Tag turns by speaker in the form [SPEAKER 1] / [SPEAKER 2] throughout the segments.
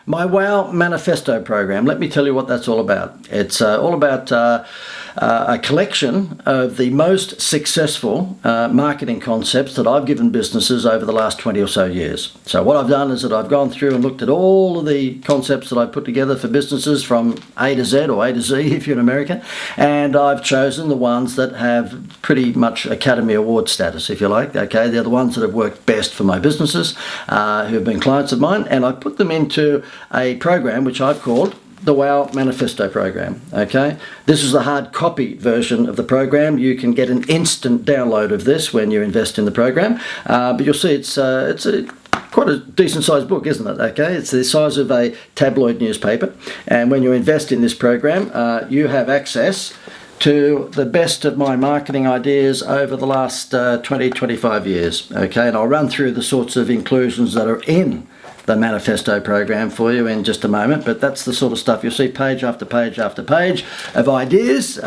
[SPEAKER 1] My WOW Manifesto program. Let me tell you what that's all about. It's all about a collection of the most successful marketing concepts that I've given businesses over the last 20 or so years. So what I've done is that I've gone through and looked at all of the concepts that I've put together for businesses from A to Z, or A to Z if you're an American, and I've chosen the ones that have pretty much Academy Award status, if you like. Okay, they're the ones that have worked best for my businesses, who have been clients of mine, and I put them into a program which I've called the WOW Manifesto program. Okay, this is the hard copy version of the program. You can get an instant download of this when you invest in the program, but you'll see it's quite a decent sized book, isn't it? Okay, it's the size of a tabloid newspaper, and when you invest in this program, you have access to the best of my marketing ideas over the last 20-25 years. Okay, and I'll run through the sorts of inclusions that are in the Manifesto program for you in just a moment, but that's the sort of stuff you'll see page after page after page of ideas.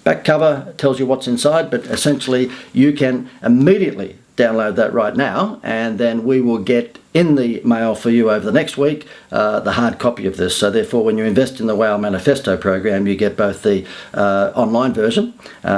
[SPEAKER 1] Back cover tells you what's inside, but essentially you can immediately download that right now, and then we will get in the mail for you over the next week the hard copy of this. So therefore, when you invest in the WOW Manifesto program, you get both the online version,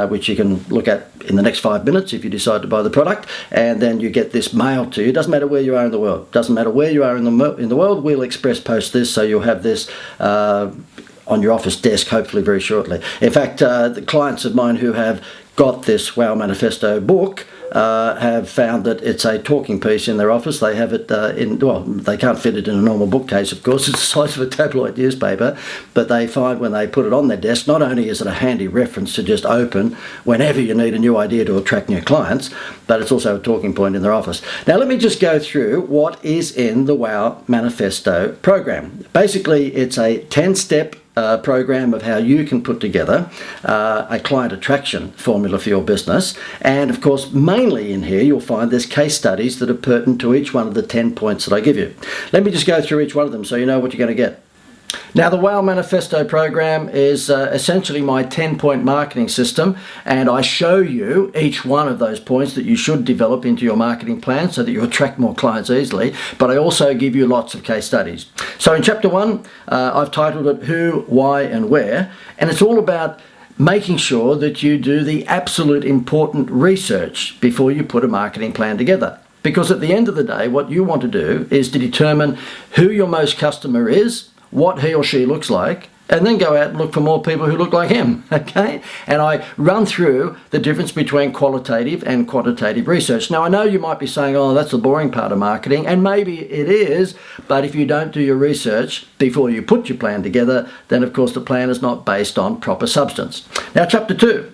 [SPEAKER 1] which you can look at in the next 5 minutes if you decide to buy the product, and then you get this mailed to you. It doesn't matter where you are in the world. Doesn't matter where you are in the world. We'll express post this, so you'll have this on your office desk hopefully very shortly. In fact, the clients of mine who have got this WOW Manifesto book have found that it's a talking piece in their office. They have it they can't fit it in a normal bookcase, of course. It's the size of a tabloid newspaper, but they find when they put it on their desk, not only is it a handy reference to just open whenever you need a new idea to attract new clients, but it's also a talking point in their office. Now let me just go through what is in the WOW Manifesto program. Basically, it's a 10-step program of how you can put together a client attraction formula for your business, and of course mainly in here you'll find there's case studies that are pertinent to each one of the 10 points that I give you. Let me just go through each one of them so you know what you're going to get. Now, the WOW Manifesto program is essentially my 10-point marketing system, and I show you each one of those points that you should develop into your marketing plan so that you attract more clients easily, but I also give you lots of case studies. So in chapter 1, I've titled it Who, Why and Where, and it's all about making sure that you do the absolute important research before you put a marketing plan together. Because at the end of the day, what you want to do is to determine who your most customer is, what he or she looks like, and then go out and look for more people who look like him, okay? And I run through the difference between qualitative and quantitative research. Now, I know you might be saying, oh, that's the boring part of marketing, and maybe it is, but if you don't do your research before you put your plan together, then of course the plan is not based on proper substance. Now, chapter 2.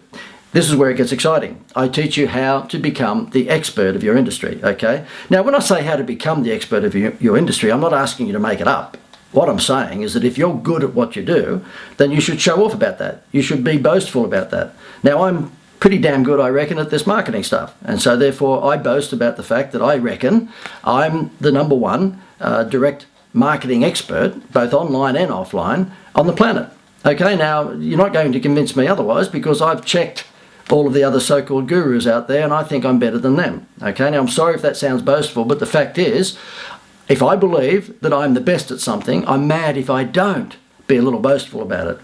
[SPEAKER 1] This is where it gets exciting. I teach you how to become the expert of your industry, okay? Now, when I say how to become the expert of your industry, I'm not asking you to make it up. What I'm saying is that if you're good at what you do, then you should show off about that. You should be boastful about that. Now, I'm pretty damn good, I reckon, at this marketing stuff. And so therefore, I boast about the fact that I reckon I'm the number one direct marketing expert, both online and offline, on the planet. Okay, now, you're not going to convince me otherwise, because I've checked all of the other so-called gurus out there, and I think I'm better than them. Okay, now I'm sorry if that sounds boastful, but the fact is, if I believe that I'm the best at something, I'm mad if I don't be a little boastful about it.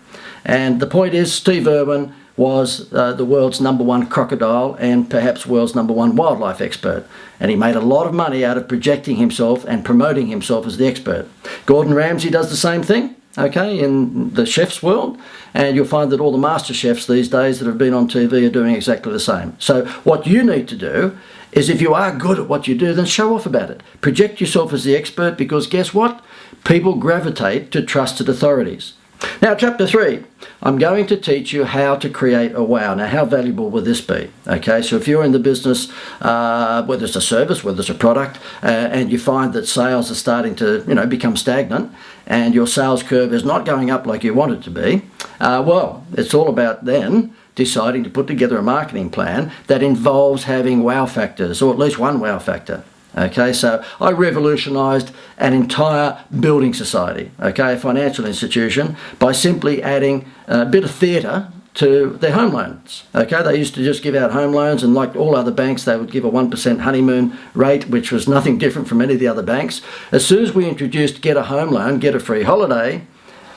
[SPEAKER 1] And the point is, Steve Irwin was the world's number one crocodile and perhaps world's number one wildlife expert. And he made a lot of money out of projecting himself and promoting himself as the expert. Gordon Ramsay does the same thing, okay, in the chef's world. And you'll find that all the master chefs these days that have been on TV are doing exactly the same. So what you need to do is, if you are good at what you do, then show off about it. Project yourself as the expert, because guess what? People gravitate to trusted authorities. Now, chapter 3, I'm going to teach you how to create a WOW. Now, how valuable will this be? Okay, so if you're in the business, whether it's a service, whether it's a product, and you find that sales are starting to, become stagnant, and your sales curve is not going up like you want it to be, well, it's all about then deciding to put together a marketing plan that involves having wow factors, or at least one wow factor. Okay, so I revolutionised an entire building society, okay, a financial institution, by simply adding a bit of theatre to their home loans. Okay, they used to just give out home loans, and like all other banks, they would give a 1% honeymoon rate, which was nothing different from any of the other banks. As soon as we introduced get a home loan, get a free holiday,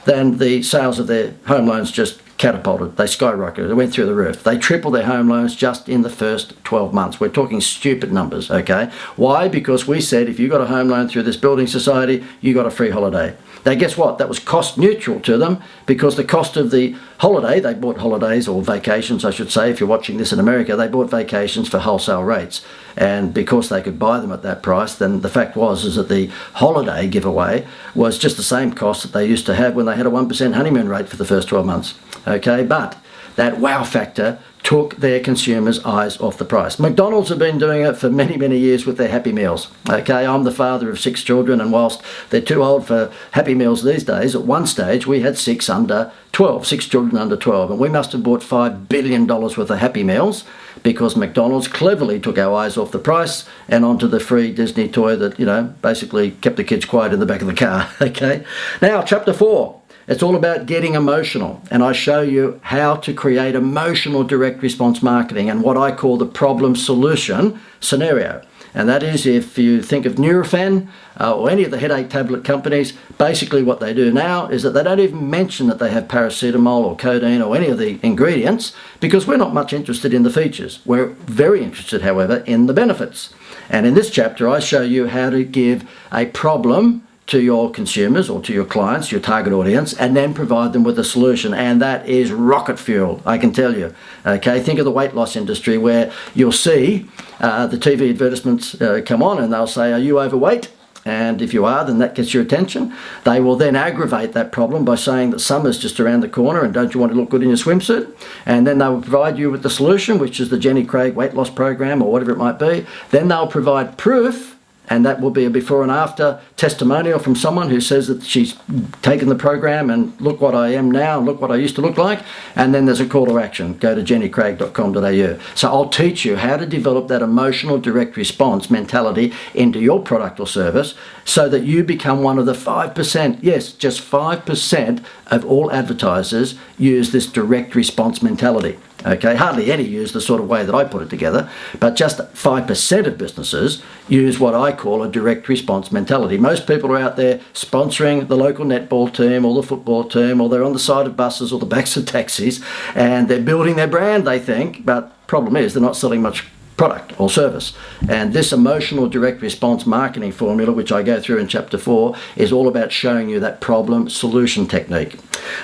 [SPEAKER 1] then the sales of their home loans just catapulted. They skyrocketed. They went through the roof. They tripled their home loans just in the first 12 months. We're talking stupid numbers, okay? Why? Because we said if you got a home loan through this building society, you got a free holiday. Now, guess what? That was cost neutral to them, because the cost of the holiday, they bought holidays, or vacations, I should say, if you're watching this in America, they bought vacations for wholesale rates. And because they could buy them at that price, then the fact is that the holiday giveaway was just the same cost that they used to have when they had a 1% honeymoon rate for the first 12 months. Okay, but that wow factor took their consumers' eyes off the price. McDonald's have been doing it for many, many years with their Happy Meals. Okay, I'm the father of 6 children, and whilst they're too old for Happy Meals these days, at one stage we had 6 children under 12, and we must have bought $5 billion worth of Happy Meals because McDonald's cleverly took our eyes off the price and onto the free Disney toy that, basically kept the kids quiet in the back of the car. Okay, now chapter 4. It's all about getting emotional, and I show you how to create emotional direct response marketing and what I call the problem solution scenario. And that is, if you think of Nurofen or any of the headache tablet companies, basically what they do now is that they don't even mention that they have paracetamol or codeine or any of the ingredients, because we're not much interested in the features. We're very interested, however, in the benefits. And in this chapter, I show you how to give a problem to your consumers or to your clients, your target audience, and then provide them with a solution. And that is rocket fuel, I can tell you. Okay, think of the weight loss industry, where you'll see the TV advertisements come on, and they'll say, are you overweight? And if you are, then that gets your attention. They will then aggravate that problem by saying that summer's just around the corner and don't you want to look good in your swimsuit? And then they will provide you with the solution, which is the Jenny Craig weight loss program or whatever it might be. Then they'll provide proof, and that will be a before and after testimonial from someone who says that she's taken the program and look what I am now and look what I used to look like. And then there's a call to action. Go to jennycraig.com.au. So I'll teach you how to develop that emotional direct response mentality into your product or service so that you become one of the 5%, yes, just 5% of all advertisers use this direct response mentality. Okay, hardly any use the sort of way that I put it together, but just 5% of businesses use what I call a direct response mentality. Most people are out there sponsoring the local netball team or the football team, or they're on the side of buses or the backs of taxis, and they're building their brand, they think, but problem is they're not selling much product or service. And this emotional direct response marketing formula, which I go through in chapter 4, is all about showing you that problem solution technique.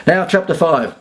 [SPEAKER 1] Now, chapter 5.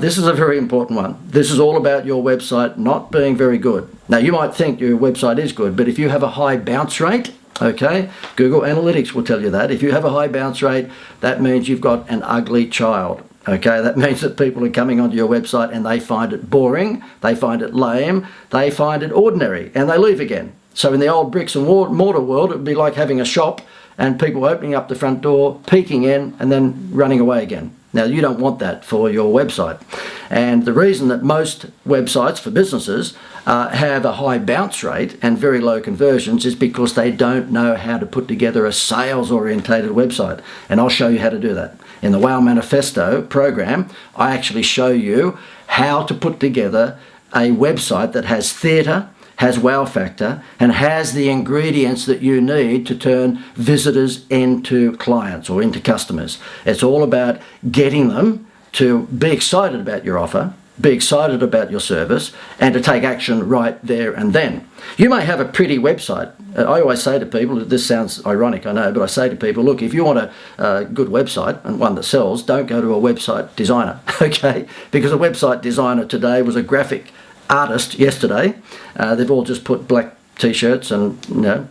[SPEAKER 1] This is a very important one. This is all about your website not being very good. Now, you might think your website is good, but if you have a high bounce rate, okay, Google Analytics will tell you that. If you have a high bounce rate, that means you've got an ugly child. Okay, that means that people are coming onto your website and they find it boring, they find it lame, they find it ordinary, and they leave again. So in the old bricks and mortar world, it would be like having a shop and people opening up the front door, peeking in, and then running away again. Now, you don't want that for your website. And the reason that most websites for businesses have a high bounce rate and very low conversions is because they don't know how to put together a sales-orientated website. And I'll show you how to do that. In the Wow Manifesto program, I actually show you how to put together a website that has theatre, has wow factor, and has the ingredients that you need to turn visitors into clients or into customers. It's all about getting them to be excited about your offer, be excited about your service, and to take action right there and then. You may have a pretty website. I always say to people, this sounds ironic, I know, but I say to people, look, if you want a good website and one that sells, don't go to a website designer, okay? Because a website designer today was a graphic artist yesterday. They've all just put black t-shirts and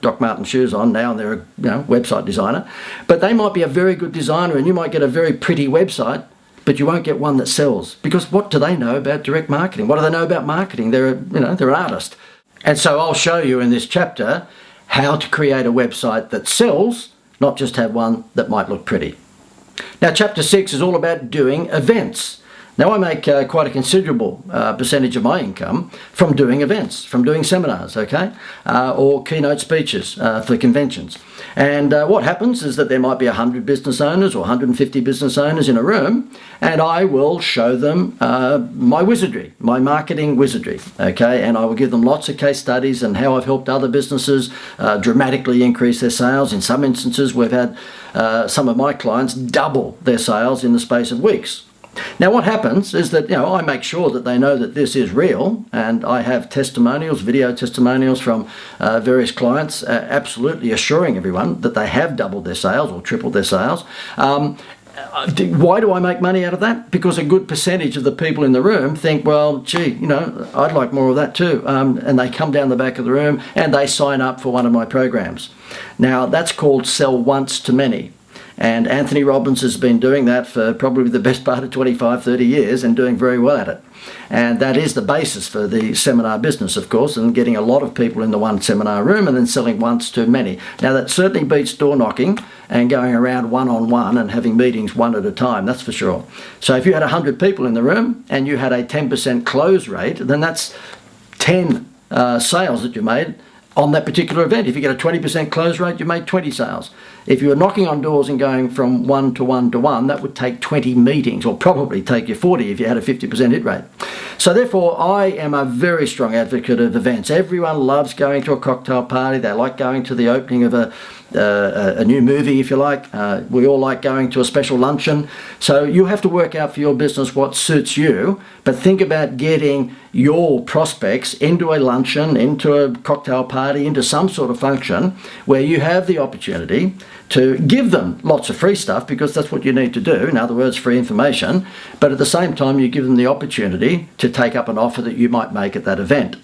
[SPEAKER 1] Doc Marten shoes on now, and they're a website designer. But they might be a very good designer, and you might get a very pretty website, but you won't get one that sells. Because what do they know about direct marketing? What do they know about marketing? They're an artist. And so I'll show you in this chapter how to create a website that sells, not just have one that might look pretty. Now, chapter 6 is all about doing events. Now, I make quite a considerable percentage of my income from doing events, from doing seminars, okay, or keynote speeches for conventions. And what happens is that there might be 100 business owners or 150 business owners in a room, and I will show them my wizardry, my marketing wizardry, okay, and I will give them lots of case studies and how I've helped other businesses dramatically increase their sales. In some instances, we've had some of my clients double their sales in the space of weeks. Now, what happens is that, I make sure that they know that this is real, and I have testimonials, video testimonials from various clients, absolutely assuring everyone that they have doubled their sales or tripled their sales. Why do I make money out of that? Because a good percentage of the people in the room think, well, gee, I'd like more of that too. And they come down the back of the room and they sign up for one of my programs. Now, that's called sell once to many. And Anthony Robbins has been doing that for probably the best part of 25, 30 years and doing very well at it. And that is the basis for the seminar business, of course, and getting a lot of people in the one seminar room and then selling once to many. Now, that certainly beats door knocking and going around one-on-one and having meetings one at a time, that's for sure. So if you had 100 people in the room and you had a 10% close rate, then that's 10 sales that you made on that particular event. If you get a 20% close rate, you made 20 sales. If you were knocking on doors and going from one to one to one, that would take 20 meetings, or probably take you 40 if you had a 50% hit rate. So therefore, I am a very strong advocate of events. Everyone loves going to a cocktail party. They like going to the opening of a new movie, if you like. We all like going to a special luncheon. So you have to work out for your business what suits you, but think about getting your prospects into a luncheon, into a cocktail party, into some sort of function where you have the opportunity to give them lots of free stuff, because that's what you need to do, in other words, free information, but at the same time you give them the opportunity to take up an offer that you might make at that event.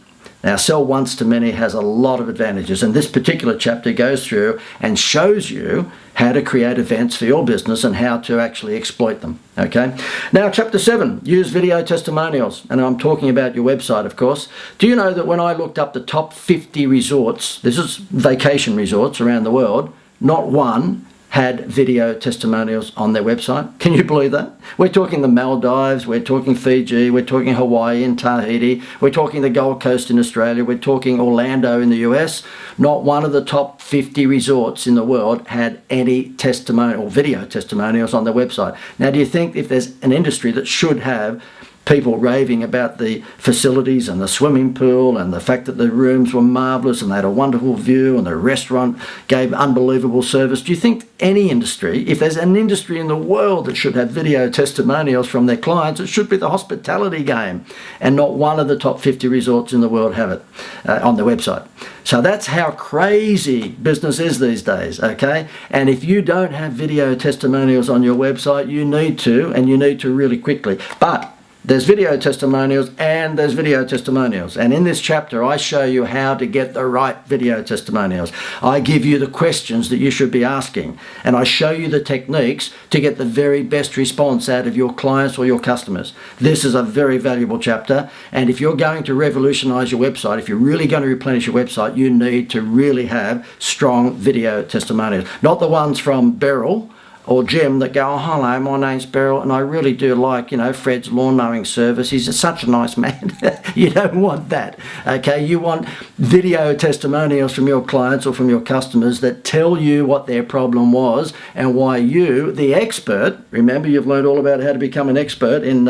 [SPEAKER 1] Now, sell once to many has a lot of advantages, and this particular chapter goes through and shows you how to create events for your business and how to actually exploit them, okay? Now, chapter 7, use video testimonials, and I'm talking about your website, of course. Do you know that when I looked up the top 50 resorts, this is vacation resorts around the world, not one had video testimonials on their website? Can you believe that? We're talking the Maldives, we're talking Fiji, we're talking Hawaii and Tahiti, we're talking the Gold Coast in Australia, we're talking Orlando in the US. Not one of the top 50 resorts in the world had any testimonial or video testimonials on their website. Now, do you think if there's an industry that should have people raving about the facilities and the swimming pool and the fact that the rooms were marvellous and they had a wonderful view and the restaurant gave unbelievable service, do you think any industry, if there's an industry in the world that should have video testimonials from their clients, it should be the hospitality game, and not one of the top 50 resorts in the world have it on their website. So that's how crazy business is these days, okay? And if you don't have video testimonials on your website, you need to, and you need to really quickly. But there's video testimonials and there's video testimonials. And in this chapter, I show you how to get the right video testimonials. I give you the questions that you should be asking. And I show you the techniques to get the very best response out of your clients or your customers. This is a very valuable chapter. And if you're going to revolutionize your website, if you're really going to replenish your website, you need to really have strong video testimonials. Not the ones from Beryl or Jim that go, oh, hello, my name's Beryl, and I really do like, Fred's lawn mowing service. He's such a nice man. You don't want that, okay? You want video testimonials from your clients or from your customers that tell you what their problem was and why you, the expert, remember you've learned all about how to become an expert in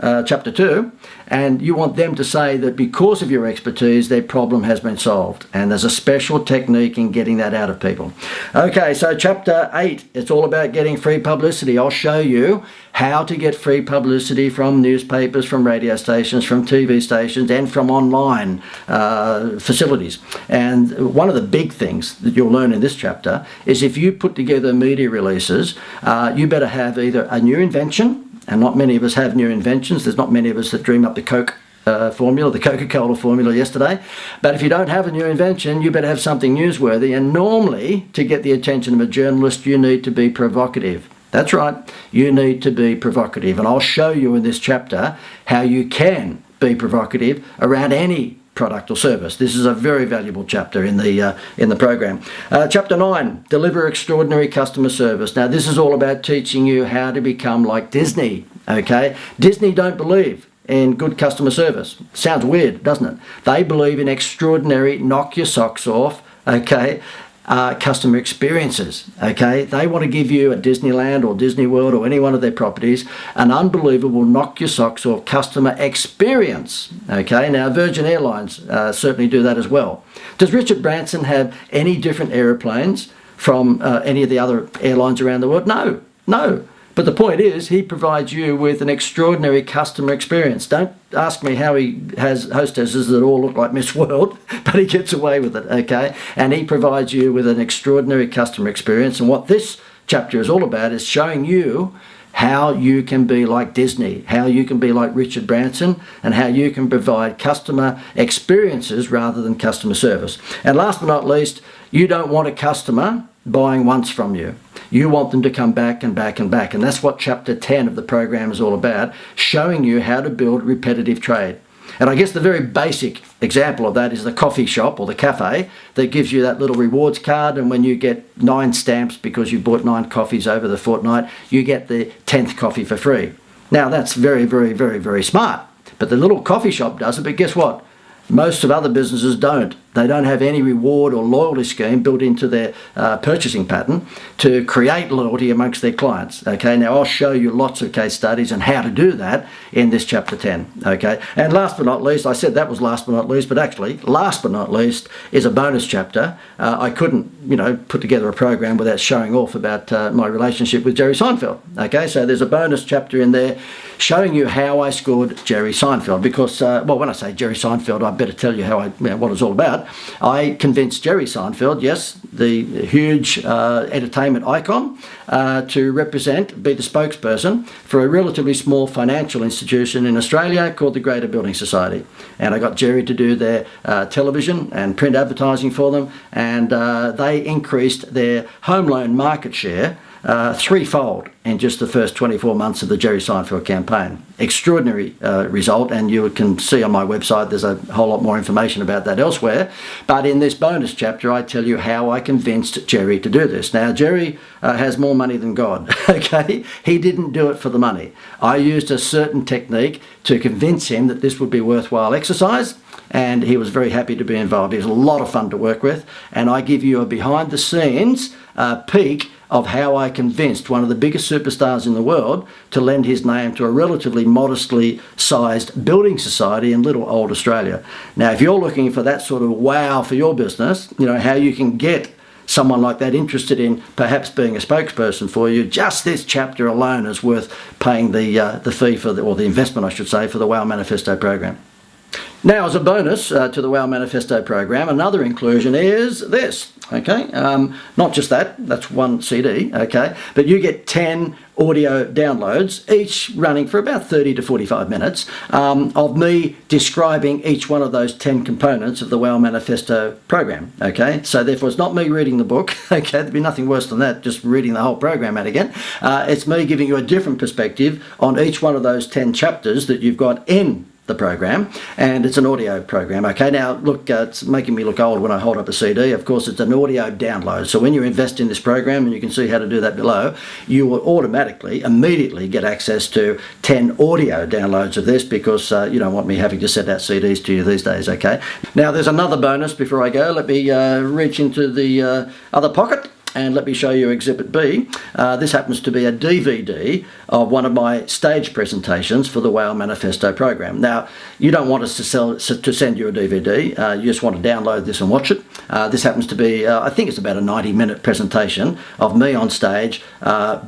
[SPEAKER 1] chapter 2, and you want them to say that because of your expertise, their problem has been solved. And there's a special technique in getting that out of people. Okay, so chapter 8, it's all about getting free publicity. I'll show you how to get free publicity from newspapers, from radio stations, from TV stations, and from online facilities. And one of the big things that you'll learn in this chapter is if you put together media releases, you better have either a new invention, and not many of us have new inventions. There's not many of us that dream up the Coke formula, the Coca-Cola formula yesterday. But if you don't have a new invention, you better have something newsworthy. And normally, to get the attention of a journalist, you need to be provocative. That's right, you need to be provocative. And I'll show you in this chapter how you can be provocative around any product or service. This is a very valuable chapter in the program. Chapter 9, deliver extraordinary customer service. Now, this is all about teaching you how to become like Disney, okay? Disney don't believe in good customer service. Sounds weird, doesn't it? They believe in extraordinary, knock your socks off, okay, customer experiences, okay? They want to give you at Disneyland or Disney World or any one of their properties an unbelievable knock your socks off customer experience, okay? Now, Virgin Airlines certainly do that as well. Does Richard Branson have any different aeroplanes from any of the other airlines around the world? No. But the point is, he provides you with an extraordinary customer experience. Don't ask me how he has hostesses that all look like Miss World, but he gets away with it, okay? And he provides you with an extraordinary customer experience. And what this chapter is all about is showing you how you can be like Disney, how you can be like Richard Branson, and how you can provide customer experiences rather than customer service. And last but not least, you don't want a customer buying once from you. You want them to come back and back and back. And that's what chapter 10 of the program is all about, showing you how to build repetitive trade. And I guess the very basic example of that is the coffee shop or the cafe that gives you that little rewards card, and when you get 9 stamps because you bought 9 coffees over the fortnight, you get the 10th coffee for free. Now that's very, very, very, very smart. But the little coffee shop does it, but guess what? Most of other businesses don't. They don't have any reward or loyalty scheme built into their purchasing pattern to create loyalty amongst their clients. Okay, now I'll show you lots of case studies on how to do that in this chapter 10. Okay, and last but not least, I said that was last but not least, but actually last but not least is a bonus chapter. I couldn't, put together a program without showing off about my relationship with Jerry Seinfeld. Okay, so there's a bonus chapter in there showing you how I scored Jerry Seinfeld, because when I say Jerry Seinfeld, I better tell you what it's all about. I convinced Jerry Seinfeld, yes, the huge entertainment icon, to be the spokesperson for a relatively small financial institution in Australia called the Greater Building Society. And I got Jerry to do their television and print advertising for them, and they increased their home loan market share threefold in just the first 24 months of the Jerry Seinfeld campaign. Extraordinary result, and you can see on my website there's a whole lot more information about that elsewhere. But in this bonus chapter I tell you how I convinced Jerry to do this. Now Jerry has more money than God, okay? He didn't do it for the money. I used a certain technique to convince him that this would be worthwhile exercise, and he was very happy to be involved. He was a lot of fun to work with, and I give you a behind the scenes peek of how I convinced one of the biggest superstars in the world to lend his name to a relatively modestly sized building society in little old Australia. Now, if you're looking for that sort of wow for your business, how you can get someone like that interested in perhaps being a spokesperson for you, just this chapter alone is worth paying the fee for or the investment, I should say, for the WOW Manifesto program. Now, as a bonus to the WOW Manifesto program, another inclusion is this, okay? Not just that's one CD, okay? But you get 10 audio downloads, each running for about 30 to 45 minutes, of me describing each one of those 10 components of the WOW Manifesto program, okay? So therefore, it's not me reading the book, okay? There'd be nothing worse than that, just reading the whole program out again. It's me giving you a different perspective on each one of those 10 chapters that you've got in the program, and it's an audio program. Okay, now look, it's making me look old when I hold up a CD. Of course, it's an audio download. So when you invest in this program, and you can see how to do that below, you will immediately get access to 10 audio downloads of this, because you don't want me having to send out CDs to you these days. Okay, now there's another bonus before I go. Let me reach into the other pocket and let me show you Exhibit B. This happens to be a DVD of one of my stage presentations for the WOW Manifesto program. Now, you don't want us to send you a DVD. You just want to download this and watch it. This happens to be, I think it's about a 90-minute presentation of me on stage,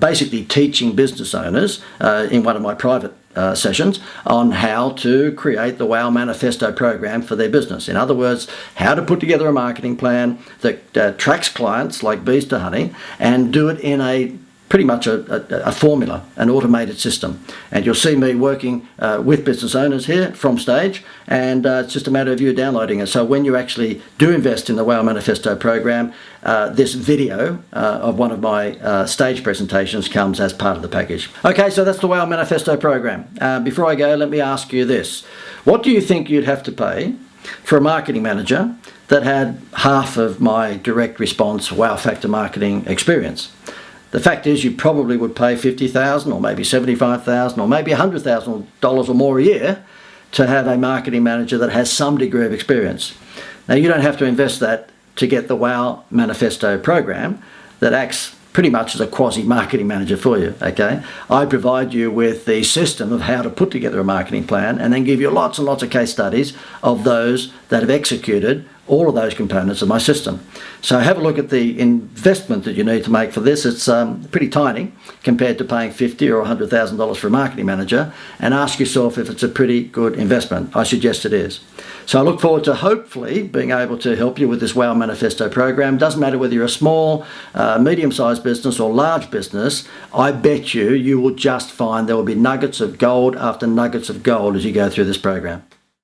[SPEAKER 1] basically teaching business owners in one of my private sessions on how to create the WOW Manifesto program for their business. In other words, how to put together a marketing plan that attracts clients like bees to honey, and do it in pretty much a formula, an automated system. And you'll see me working with business owners here from stage, and it's just a matter of you downloading it. So when you actually do invest in the WOW Manifesto program, this video of one of my stage presentations comes as part of the package. Okay, so that's the WOW Manifesto program. Before I go, let me ask you this. What do you think you'd have to pay for a marketing manager that had half of my direct response wow factor marketing experience. The fact is, you probably would pay $50,000 or maybe $75,000 or maybe $100,000 or more a year to have a marketing manager that has some degree of experience. Now, you don't have to invest that to get the WOW Manifesto program that acts pretty much as a quasi-marketing manager for you, okay? I provide you with the system of how to put together a marketing plan and then give you lots and lots of case studies of those that have executed all of those components of my system. So have a look at the investment that you need to make for this. It's pretty tiny compared to paying $50,000 or $100,000 for a marketing manager, and ask yourself if it's a pretty good investment. I suggest it is. So I look forward to hopefully being able to help you with this WOW Manifesto program. Doesn't matter whether you're a small, medium-sized business or large business, I bet you will just find there will be nuggets of gold after nuggets of gold as you go through this program.